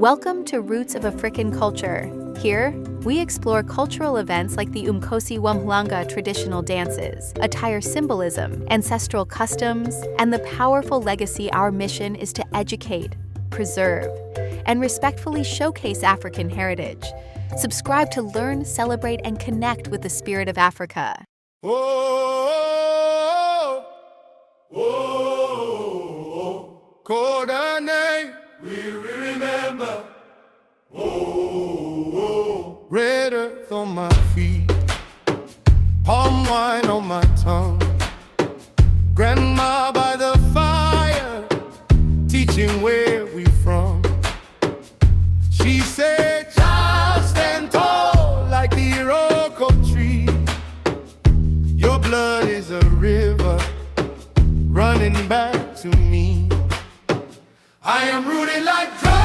Welcome to Roots of African Culture. Here, we explore cultural events like the Umkosi Wamhlanga traditional dances, attire symbolism, ancestral customs, and the powerful legacy. Our mission is to educate, preserve, and respectfully showcase African heritage. Subscribe to learn, celebrate, and connect with the spirit of Africa. Oh, oh, oh, oh, Kodane, we remember. Oh, oh, red earth on my feet, palm wine on my tongue, grandma by the fire, teaching where we from. She said, child, stand tall like the Iroko tree. Your blood is a river running back to me. I am rooted like dry.